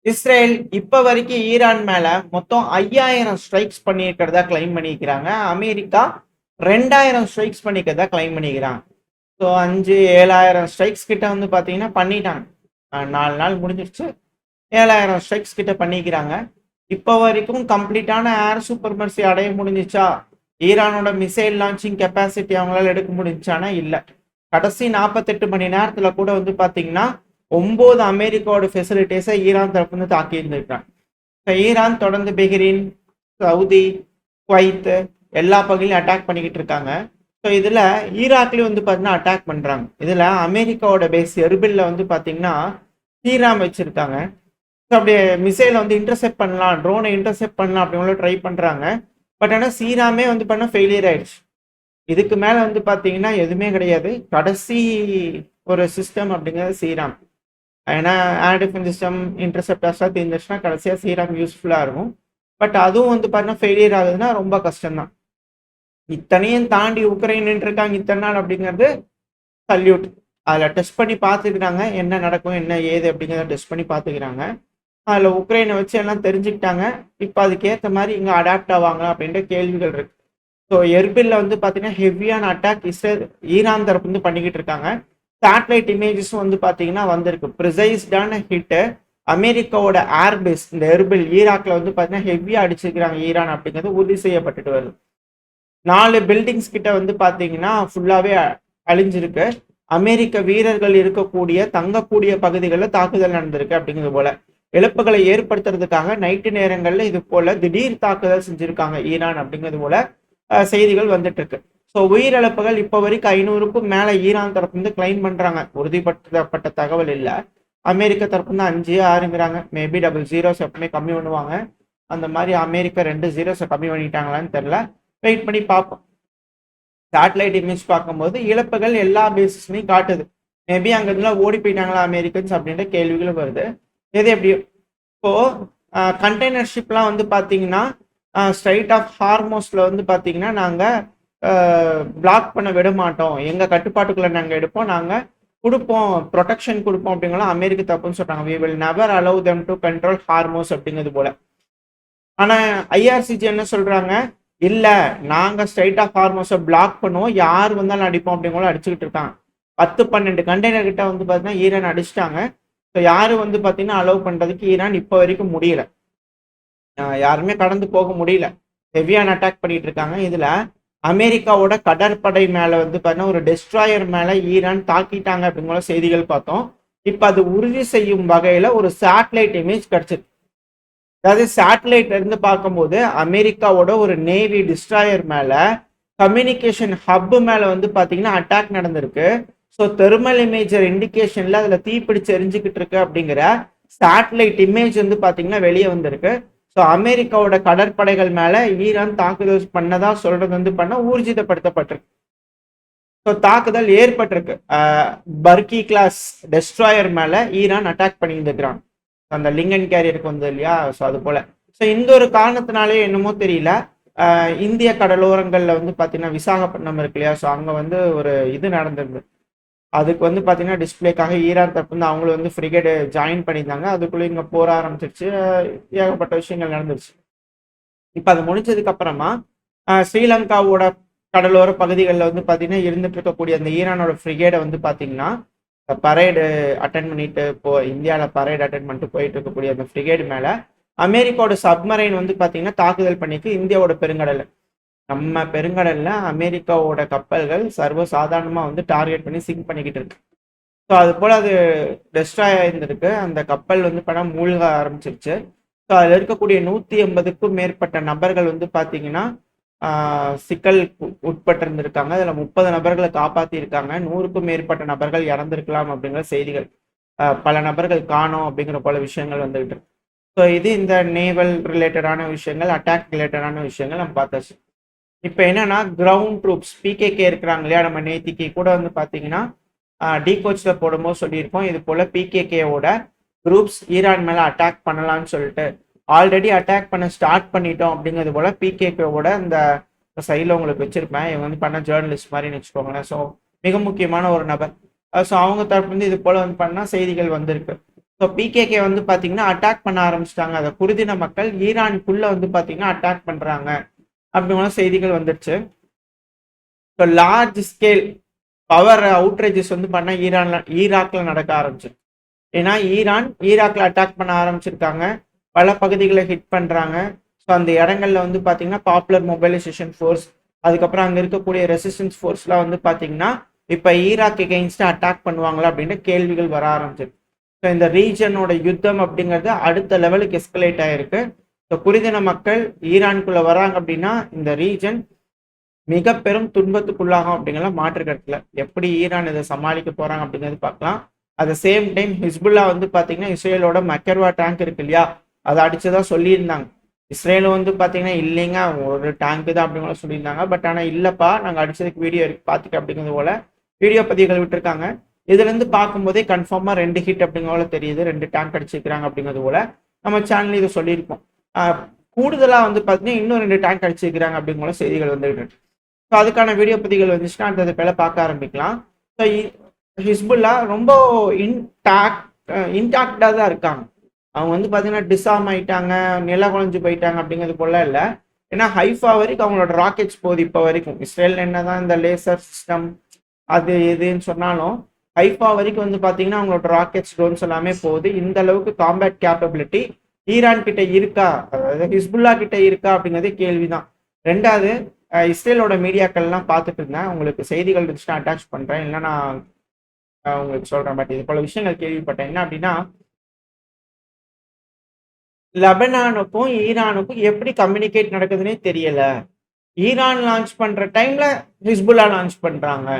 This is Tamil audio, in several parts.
இஸ்ரேல் இப்ப வரைக்கும் ஈரான் மேல மொத்தம் 5000 ஸ்ட்ரைக்ஸ் பண்ணியிருக்கிறதா கிளைம் பண்ணிக்கிறாங்க. அமெரிக்கா 2000 ஸ்ட்ரைக்ஸ் பண்ணிக்கிறதா கிளைம் பண்ணிக்கிறாங்க. ஸோ 5,000-7,000 ஸ்ட்ரைக்ஸ் கிட்ட வந்து பாத்தீங்கன்னா பண்ணிட்டாங்க. 4 நாள் முடிஞ்சிருச்சு. 7,000 ஸ்ட்ரைக்ஸ் கிட்ட பண்ணிக்கிறாங்க. இப்போ வரைக்கும் கம்ப்ளீட்டான ஏர் சூப்பர்மர்சி அடைய முடிஞ்சிச்சா? ஈரானோட மிசைல் லான்ச்சிங் கெப்பாசிட்டி அவங்களால எடுக்க முடிஞ்சானா? இல்ல. கடைசி 48 மணி நேரத்துல கூட வந்து பாத்தீங்கன்னா 9 அமெரிக்காவோட ஃபெசிலிட்டிஸை ஈரான் தரப்பு வந்து தாக்கி இருந்திருக்காங்க. ஈரான் தொடர்ந்து பெஹ்ரைன், சவுதி, குவைத் எல்லா பகுதியிலும் அட்டாக் பண்ணிக்கிட்டு இருக்காங்க. ஸோ இதுல ஈராக்லயும் வந்து பாத்தீங்கன்னா அட்டாக் பண்றாங்க. இதுல அமெரிக்காவோட பேஸ் எர்பில்ல வந்து பாத்தீங்கன்னா சீராம் வச்சிருக்காங்க. ஸோ அப்படியே மிசைலை வந்து இன்டர்செப்ட் பண்ணலாம், ட்ரோனை இன்டர்செப்ட் பண்ணலாம் அப்படிங்கிற ட்ரை பண்றாங்க. பட் ஆனால் சீராமே வந்து பண்ண ஃபெயிலியர் ஆயிடுச்சு. இதுக்கு மேல வந்து பாத்தீங்கன்னா எதுவுமே கிடையாது. கடைசி ஒரு சிஸ்டம் அப்படிங்கிறது சீராம். ஏன்னா ஏர் டிஃபென்ஸ் சிஸ்டம் இன்டர்செப்டர்ஸ்லாம் தெரிஞ்சிச்சுன்னா கடைசியா சீராம் யூஸ்ஃபுல்லா இருக்கும். பட் அதுவும் வந்து பார்த்தீங்கன்னா ஃபெயிலியர் ஆகுதுன்னா ரொம்ப கஷ்டம்தான். இத்தனையும் தாண்டி உக்ரைன் இருக்காங்க இத்தனை நாள் அப்படிங்கிறது சல்யூட். அதில் டெஸ்ட் பண்ணி பார்த்துக்கிறாங்க என்ன நடக்கும் என்ன ஏது அப்படிங்கிறத டெஸ்ட் பண்ணி பார்த்துக்கிறாங்க. அதில் உக்ரைனை வச்சு எல்லாம் தெரிஞ்சுக்கிட்டாங்க. இப்போ அதுக்கேற்ற மாதிரி இங்கே அடாப்ட் ஆவாங்க அப்படின்ற கேள்விகள் இருக்கு. ஸோ எர்பில்ல வந்து பார்த்தீங்கன்னா ஹெவியான அட்டாக் ஈரான் தரப்பு வந்து பண்ணிக்கிட்டு இருக்காங்க. சேட்டலைட் இமேஜஸும் வந்து பார்த்தீங்கன்னா வந்திருக்கு. ப்ரிசைஸ்டான ஹிட்டு அமெரிக்காவோட ஏர்பேஸ் இந்த எர்பில் ஈராக்ல வந்து பார்த்தீங்கன்னா ஹெவியாக அடிச்சிருக்கிறாங்க ஈரான் அப்படிங்கிறது உறுதி செய்யப்பட்டுட்டு வருது. 4 பில்டிங்ஸ் கிட்ட வந்து பார்த்தீங்கன்னா ஃபுல்லாகவே அழிஞ்சிருக்கு. அமெரிக்க வீரர்கள் இருக்கக்கூடிய தங்கக்கூடிய பகுதிகளில் தாக்குதல் நடந்திருக்கு அப்படிங்கிறது போல இழப்புகளை ஏற்படுத்துறதுக்காக நைட்டு நேரங்களில் இது போல திடீர் தாக்குதல் செஞ்சிருக்காங்க ஈரான் அப்படிங்கிறது போல செய்திகள் வந்துட்டு இருக்கு. ஸோ உயிரிழப்புகள் இப்போ வரைக்கும் 500க்கும் மேலே ஈரான் தரப்பு வந்து கிளைம் பண்றாங்க. உறுதிப்படுத்தப்பட்ட தகவல் இல்லை. அமெரிக்க தரப்பு வந்து 5 6ங்கிறாங்க. மேபி டபுள் ஜீரோஸ் எப்பவுமே கம்மி பண்ணுவாங்க. அந்த மாதிரி அமெரிக்கா 2 ஜீரோஸை கம்மி பண்ணிட்டாங்களான்னு தெரியல. வெயிட் பண்ணி பார்ப்போம். சேட்டலைட் இமேஜ் பார்க்கும்போது இழப்புகள் எல்லா பேசிஸ்லையும் காட்டுது. மேபி அங்க இதெல்லாம் ஓடி போயிட்டாங்களா அமெரிக்கன்ஸ் அப்படின்ற கேள்விகளும் வருது. எது எப்படியோ இப்போ கண்டெய்னர் ஷிப்லாம் வந்து பார்த்தீங்கன்னா ஸ்ட்ரைட் ஆஃப் ஹார்மோஸ்ல வந்து பார்த்தீங்கன்னா நாங்கள் பிளாக் பண்ண விட மாட்டோம், எங்கள் கட்டுப்பாட்டுக்குள்ள நாங்கள் எடுப்போம், நாங்கள் கொடுப்போம், ப்ரொடெக்ஷன் கொடுப்போம் அப்படிங்கலாம் அமெரிக்க தப்புன்னு சொல்றாங்க. We will never allow them to control Hormuz அப்படிங்கிறது போல. ஆனால் ஐஆர்சிஜி என்ன சொல்றாங்க? இல்லை, நாங்கள் ஸ்ட்ரைட் ஆஃப் ஹார்மோஸை பிளாக் பண்ணுவோம், யார் வந்தாலும் அடிப்போம் அப்படிங்கிற அடிச்சுக்கிட்டு இருக்காங்க. 10-12 கண்டெய்னர் கிட்ட வந்து பார்த்தீங்கன்னா ஈரான் அடிச்சிட்டாங்க. ஸோ யாரும் வந்து பார்த்தீங்கன்னா அலோவ் பண்ணுறதுக்கு ஈரான் இப்போ வரைக்கும் முடியல. யாருமே கடந்து போக முடியல. ஹெவியான அட்டாக் பண்ணிட்டு இருக்காங்க. இதுல அமெரிக்காவோட கடற்படை மேல வந்து பார்த்தீங்கன்னா ஒரு டெஸ்ட்ராயர் மேல ஈரான் தாக்கிட்டாங்க அப்படிங்கிற செய்திகள் பார்த்தோம். இப்ப அது உறுதி செய்யும் வகையில ஒரு சேட்டலைட் இமேஜ் கிடைச்சிருக்கு. அதாவது சேட்டலைட்ல இருந்து பார்க்கும்போது அமெரிக்காவோட ஒரு நேவி டிஸ்ட்ராயர் மேல கம்யூனிகேஷன் ஹப் மேல வந்து பாத்தீங்கன்னா அட்டாக் நடந்திருக்கு. ஸோ தெர்மல் இமேஜர் இண்டிகேஷன்ல அதுல தீப்பிடிச்சு எரிஞ்சுக்கிட்டு இருக்கு அப்படிங்கிற சேட்டலைட் இமேஜ் வந்து பாத்தீங்கன்னா வெளியே வந்திருக்கு. ஸோ அமெரிக்காவோட கடற்படைகள் மேல ஈரான் தாக்குதல் பண்ணதா சொல்றது வந்து பண்ண ஊர்ஜிதப்படுத்தப்பட்டிருக்கு. ஸோ தாக்குதல் ஏற்பட்டிருக்கு. பர்கி கிளாஸ் டெஸ்ட்ராயர் மேல ஈரான் அட்டாக் பண்ணியிருந்துக்கிறான். அந்த லிங்கன் கேரியருக்கு வந்து இல்லையா, ஸோ அது போல. ஸோ இந்த ஒரு காரணத்தினாலே என்னமோ தெரியல, இந்திய கடலோரங்கள்ல வந்து பாத்தீங்கன்னா விசாகப்பட்டினம் இருக்கு இல்லையா, ஸோ அங்க வந்து ஒரு இது நடந்திருந்தது. அதுக்கு வந்து பாத்தீங்கன்னா டிஸ்பிளேக்காக ஈரான் தரப்பு வந்து அவங்களும் வந்து ஃப்ரிகேட் ஜாயின் பண்ணியிருந்தாங்க. அதுக்குள்ள இங்க போற ஆரம்பிச்சிருச்சு. ஏகப்பட்ட விஷயங்கள் நடந்துருச்சு. இப்ப அது முடிஞ்சதுக்கு அப்புறமா ஸ்ரீலங்காவோட கடலோர பகுதிகளில் வந்து பாத்தீங்கன்னா இருந்துட்டு இருக்கக்கூடிய அந்த ஈரானோட ஃப்ரிகேடை வந்து பாத்தீங்கன்னா பரேடு அட்டன் பண்ணிட்டு இந்தியாவில் பரேடு அட்டன் பண்ணிட்டு போயிட்டு இருக்கக்கூடிய அந்த ஃப்ரிகேடு மேல அமெரிக்காவோட சப்மரைன் வந்து பாத்தீங்கன்னா தாக்குதல் பண்ணிக்கு இந்தியாவோட பெருங்கடல். நம்ம பெருங்கடல்ல அமெரிக்காவோட கப்பல்கள் சர்வ சாதாரணமா வந்து டார்கெட் பண்ணி சிங்க் பண்ணிக்கிட்டு இருக்கு. ஸோ அது போல அது டெஸ்ட்ராய் ஆயிருந்திருக்கு. அந்த கப்பல் வந்து படம் மூழ்க ஆரம்பிச்சிருச்சு. ஸோ அதில் இருக்கக்கூடிய 180க்கும் மேற்பட்ட நபர்கள் வந்து பார்த்தீங்கன்னா சிக்கல் உட்பட்டிருந்திருக்காங்க. அதில் 30 நபர்களை காப்பாற்றி இருக்காங்க. 100க்கும் மேற்பட்ட நபர்கள் இறந்திருக்கலாம் அப்படிங்கிற செய்திகள், பல நபர்கள் காணோம் அப்படிங்கிற போல விஷயங்கள் வந்துகிட்டு இருக்கு. ஸோ இது இந்த நேவல் ரிலேட்டடான விஷயங்கள், அட்டாக் ரிலேட்டடான விஷயங்கள் நம்ம பார்த்தாச்சு. இப்போ என்னன்னா கிரவுண்ட் ட்ரூப்ஸ் பிகேகே இருக்கிறாங்க இல்லையா, நம்ம நேத்திக்கு கூட வந்து பார்த்தீங்கன்னா டிகோச்ல போடும்போது சொல்லியிருக்கோம், இது போல பிகேகேவோட குரூப்ஸ் ஈரான் மேல அட்டாக் பண்ணலாம்னு சொல்லிட்டு ஆல்ரெடி அட்டாக் பண்ண ஸ்டார்ட் பண்ணிட்டோம் அப்படிங்கிறது போல பிகேகேவோட அந்த சைடில் உங்களுக்கு வச்சிருப்பேன். இவங்க வந்து பண்ண ஜேர்னலிஸ்ட் மாதிரின்னு வச்சுக்கோங்களேன். ஸோ மிக முக்கியமான ஒரு நபர். ஸோ அவங்க தரப்பு வந்து இது போல வந்து பண்ணா செய்திகள் வந்திருக்கு. ஸோ பிகேகே வந்து பார்த்தீங்கன்னா அட்டாக் பண்ண ஆரம்பிச்சிட்டாங்க. அதை குருதின மக்கள் ஈரானுக்குள்ள வந்து பார்த்தீங்கன்னா அட்டாக் பண்றாங்க அப்படிங்கிற செய்திகள் வந்துடுச்சு. So large scale power outrageous வந்து பண்ண ஈராக்ல நடக்க ஆரம்பிச்சு. ஏன்னா ஈராக்ல அட்டாக் பண்ண ஆரம்பிச்சிருக்காங்க, பல பகுதிகளை ஹிட் பண்றாங்க. ஸோ அந்த இடங்கள்ல வந்து பார்த்தீங்கன்னா பாப்புலர் மொபைலைசேஷன் ஃபோர்ஸ், அதுக்கப்புறம் அங்கே இருக்கக்கூடிய ரெசிஸ்டன்ஸ் ஃபோர்ஸ்லாம் வந்து பார்த்தீங்கன்னா இப்போ ஈராக் எகெயின்ஸ்ட் அட்டாக் பண்ணுவாங்களா அப்படின்ற கேள்விகள் வர ஆரம்பிச்சிருக்கு. ஸோ இந்த ரீஜனோட யுத்தம் அப்படிங்கிறது அடுத்த லெவலுக்கு எஸ்கலேட் ஆயிருக்கு. ஸோ குருதின மக்கள் ஈரானுக்குள்ள வராங்க அப்படின்னா இந்த ரீஜன் மிக பெரும் துன்பத்துக்குள்ளாகும் அப்படிங்கிற மாற்று கருத்துல. எப்படி ஈரான் இதை சமாளிக்க போறாங்க அப்படிங்கிறது பார்க்கலாம். அட் சேம் டைம் ஹிஸ்புல்லா வந்து பாத்தீங்கன்னா இஸ்ரேலோட மக்கர்வா டேங்க் இருக்கு இல்லையா, அதை அடிச்சதா சொல்லியிருந்தாங்க. இஸ்ரேல் வந்து பாத்தீங்கன்னா இல்லைங்க ஒரு டேங்க் தான் அப்படிங்கிற சொல்லியிருந்தாங்க. பட் ஆனா இல்லப்பா நாங்க அடிச்சதுக்கு வீடியோ இருக்கு பாத்துக்க அப்படிங்கிறது போல வீடியோ பதிவுகள் விட்டுருக்காங்க. இதுல இருந்து பார்க்கும்போதே கன்ஃபார்மா 2 ஹிட் அப்படிங்கிற தெரியுது, 2 டேங்க் அடிச்சிருக்காங்க அப்படிங்கிறது போல நம்ம சேனல் இதை சொல்லியிருக்கோம். கூடுதலா வந்து பாத்தீங்கன்னா இன்னும் 2 டேங்க் அடிச்சிருக்கிறாங்க அப்படிங்கிற செய்திகள் வந்துட்டு இருக்கு. ஸோ அதுக்கான வீடியோ பதிவுகள் வந்துச்சுன்னா அடுத்தது பேல பார்க்க ஆரம்பிக்கலாம். ஸோ ஹிஸ்புல்லா ரொம்ப இன்டாக்டாக தான் இருக்காங்க. அவங்க வந்து பார்த்தீங்கன்னா டிசாம் ஆயிட்டாங்க, நில குழஞ்சு போயிட்டாங்க அப்படிங்கிறது போல இல்லை. ஏன்னா ஹைஃபா வரைக்கும் அவங்களோட ராக்கெட்ஸ் போகுது இப்போ வரைக்கும். இஸ்ரேல் என்னதான் இந்த லேசர் சிஸ்டம் அது எதுன்னு சொன்னாலும் ஹைஃபா வரைக்கும் வந்து பார்த்தீங்கன்னா அவங்களோட ராக்கெட்ஸ் ட்ரோன்ஸ் எல்லாமே போகுது. இந்த அளவுக்கு காம்பேட் கேப்பபிலிட்டி ஈரான் கிட்ட இருக்கா, அதாவது ஹிஸ்புல்லா கிட்ட இருக்கா அப்படிங்கிறதே கேள்விதான். ரெண்டாவது இஸ்ரேலோட மீடியாக்கள்லாம் பார்த்துட்டு இருந்தேன், உங்களுக்கு செய்திகள் இருந்துச்சுன்னா அட்டாச் பண்ணுறேன், இல்லைன்னா உங்களுக்கு சொல்கிறேன். பட் இது போல விஷயங்கள் கேள்விப்பட்டேன். என்ன அப்படின்னா லெபனானுக்கும் ஈரானுக்கும் எப்படி கம்யூனிகேட் நடக்குதுன்னே தெரியல. ஈரான் லான்ச் பண்ற டைம்ல ஹிஸ்புல்லா லான்ச் பண்றாங்க,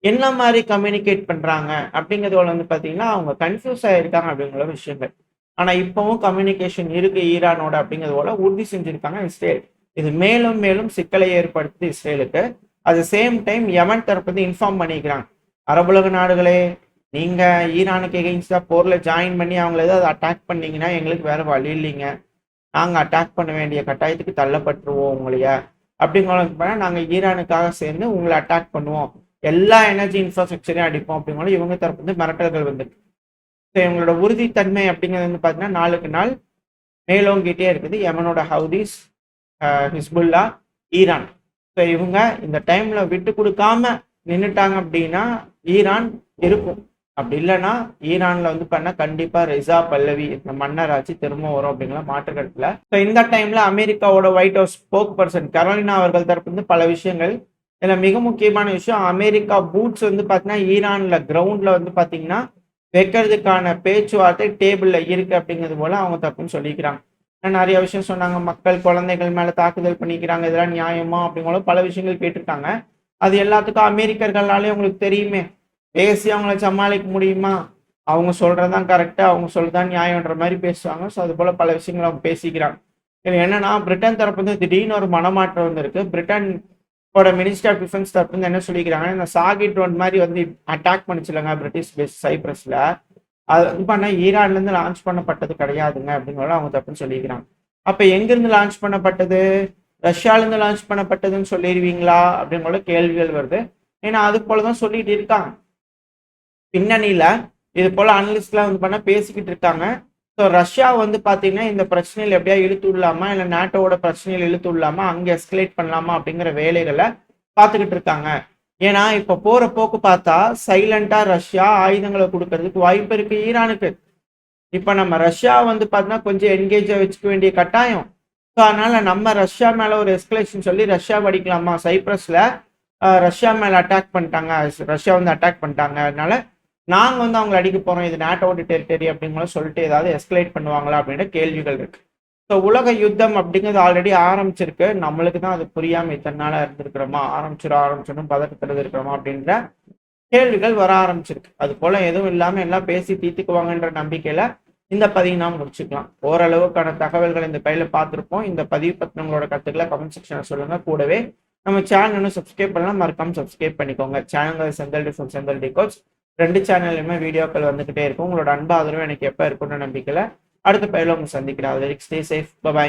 என்ன மாதிரி கம்யூனிகேட் பண்றாங்க அப்படிங்கிறது வந்து பாத்தீங்கன்னா அவங்க கன்ஃபியூஸ் ஆயிருக்காங்க அப்படிங்கிற விஷயங்கள். ஆனா இப்பவும் கம்யூனிகேஷன் இருக்கு ஈரானோட அப்படிங்கிறது போல உறுதி செஞ்சிருக்காங்க இஸ்ரேல். இது மேலும் மேலும் சிக்கலை ஏற்படுத்துது இஸ்ரேலுக்கு. அட் சேம் டைம் யமன் தரப்பு இன்ஃபார்ம் பண்ணிக்கிறாங்க, அரபுலக நாடுகளே நீங்க ஈரானுக்கு எகெயின்ஸ்டா போர்ல ஜாயின் பண்ணி அவங்கள ஏதாவது அட்டாக் பண்ணீங்கன்னா எங்களுக்கு வேற வழி இல்லைங்க, நாங்க அட்டாக் பண்ண வேண்டிய கட்டாயத்துக்கு தள்ளப்பட்டுருவோம் உங்களைய அப்படிங்கிற நாங்க ஈரானுக்காக சேர்ந்து உங்களை அட்டாக் பண்ணுவோம், எல்லா எனர்ஜி இன்ஃப்ராஸ்ட்ரக்சரையும் அடிப்போம் அப்படிங்கிற இவங்க தரப்பு மிரட்டல்கள் வந்துருக்கு. ஸோ இவங்களோட உறுதித்தன்மை அப்படிங்கிறது வந்து பார்த்தீங்கன்னா நாளுக்கு நாள் மேலோங்கிட்டே இருக்குது. யமனோட ஹவுதிஸ், ஹிஸ்புல்லா, ஈரான். ஸோ இவங்க இந்த டைம்ல விட்டு கொடுக்காம நின்றுட்டாங்க அப்படின்னா ஈரான் இருக்கும். அப்படி இல்லைன்னா ஈரான்ல வந்து பண்ண கண்டிப்பா ரெசா பல்லவி இந்த மன்னர் ஆட்சி திரும்ப வரும் அப்படிங்கிற மாற்று கருத்துல. ஸோ இந்த டைம்ல அமெரிக்காவோட white house spokesperson Karoline அவர்கள் தரப்பு வந்து பல விஷயங்கள். இதுல மிக முக்கியமான விஷயம், அமெரிக்கா பூட்ஸ் வந்து பாத்தீங்கன்னா ஈரான்ல கிரவுண்ட்ல வந்து பாத்தீங்கன்னா வைக்கிறதுக்கான பேச்சுவார்த்தை டேபிள்ல இருக்கு அப்படிங்கிறது போல அவங்க தப்புன்னு சொல்லிக்கிறாங்க. நிறைய விஷயம் சொன்னாங்க, மக்கள் குழந்தைகள் மேல தாக்குதல் பண்ணிக்கிறாங்க, இதெல்லாம் நியாயமா அப்படிங்கிற பல விஷயங்கள் கேட்டிருக்காங்க. அது எல்லாத்துக்கும் அமெரிக்கர்களாலே உங்களுக்கு தெரியுமே, பேசி அவங்கள சமாளிக்க முடியுமா, அவங்க சொல்றதான் கரெக்டா, அவங்க சொல்றதான் நியாயம்ன்ற மாதிரி பேசுவாங்க. ஸோ அது போல பல விஷயங்கள் அவங்க பேசிக்கிறாங்க. இது என்னன்னா பிரிட்டன் தரப்பு வந்து திடீர்னு ஒரு மனமாற்றம் வந்திருக்கு. பிரிட்டனோட மினிஸ்டர் ஆஃப் டிஃபென்ஸ் தரப்பு வந்து என்ன சொல்லிக்கிறாங்க, இந்த சாகி ட்ரோன் மாதிரி வந்து அட்டாக் பண்ணிச்சுலங்க பிரிட்டிஷ் பேஸ் சைப்ரஸ்ல, அது வந்து பண்ண ஈரான்ல இருந்து லான்ச் பண்ணப்பட்டது கிடையாதுங்க அப்படிங்கிற அவங்க தப்புன்னு சொல்லிக்கிறாங்க. அப்ப எங்கிருந்து லான்ச் பண்ணப்பட்டது, ரஷ்யால இருந்து லான்ச் பண்ணப்பட்டதுன்னு சொல்லிடுவீங்களா அப்படிங்கிற கேள்விகள் வருது. ஏன்னா அது போலதான் சொல்லிட்டு இருக்காங்க. பின்னணியில இது போல அனலிஸ்ட்லாம் வந்து பண்ண பேசிக்கிட்டு இருக்காங்க. ஸோ ரஷ்யா வந்து பாத்தீங்கன்னா இந்த பிரச்சனையில் எப்படியா இழுத்து விடலாமா, இல்லை நாட்டோட பிரச்சனையில் இழுத்து விடலாமா, அங்க எஸ்கலேட் பண்ணலாமா அப்படிங்கிற வேலைகளை பார்த்துக்கிட்டு இருக்காங்க. ஏன்னா இப்ப போற போக்கு பார்த்தா சைலண்டா ரஷ்யா ஆயுதங்களை கொடுக்கறதுக்கு வாய்ப்பு இருக்கு ஈரானுக்கு. இப்ப நம்ம ரஷ்யா வந்து பார்த்தீங்கன்னா கொஞ்சம் என்கேஜா வச்சுக்க வேண்டிய கட்டாயம். ஸோ அதனால நம்ம ரஷ்யா மேல ஒரு எஸ்கலேஷன் சொல்லி ரஷ்யா அடிக்கலாமா, சைப்ரஸ்ல ரஷ்யா மேல அட்டாக் பண்ணிட்டாங்க, ரஷ்யா வந்து அட்டாக் பண்ணிட்டாங்க, அதனால நாங்க வந்து அவங்களை அடிக்க போறோம், இது நாட்டோட டெரிட்டரி அப்படிங்கிற சொல்லிட்டு ஏதாவது எஸ்கலேட் பண்ணுவாங்களா அப்படின்ற கேள்விகள் இருக்கு. ஸோ உலக யுத்தம் அப்படிங்கிறது ஆல்ரெடி ஆரம்பிச்சிருக்கு, நம்மளுக்கு தான் அது புரியாம இத்தனை நாளா இருந்திருக்கிறோமா, ஆரம்பிச்சிடும் பதட்டத்தில் இருக்கிறோமா அப்படின்ற கேள்விகள் வர ஆரம்பிச்சிருக்கு. அது போல எதுவும் இல்லாம எல்லாம் பேசி தீர்த்துக்குவாங்கன்ற நம்பிக்கையில இந்த பதிவு நாம் முடிச்சுக்கலாம். ஓரளவுக்கான தகவல்கள் இந்த கையில பார்த்துருப்போம். இந்த பதிவு பத்தினவங்களோட கருத்துக்களை கமெண்ட் செக்ஷன்ல சொல்லுங்க. கூடவே நம்ம சேனல் இன்னும் சப்ஸ்கிரைப் பண்ணலாம், மறக்காம சப்ஸ்கிரைப் பண்ணிக்கோங்க. Channel Senthil T from Senthil T coach 2 சேனல்லையுமே வீடியோக்கள் வந்துகிட்டே இருக்கும். உங்களோட அன்பு ஆதரவு எனக்கு எப்ப இருக்கும்னு நம்பிக்கையில அடுத்த பதிவுல உங்க சந்திக்கிறேன். அது வரைக்கும் ஸ்டே சேஃப், பை.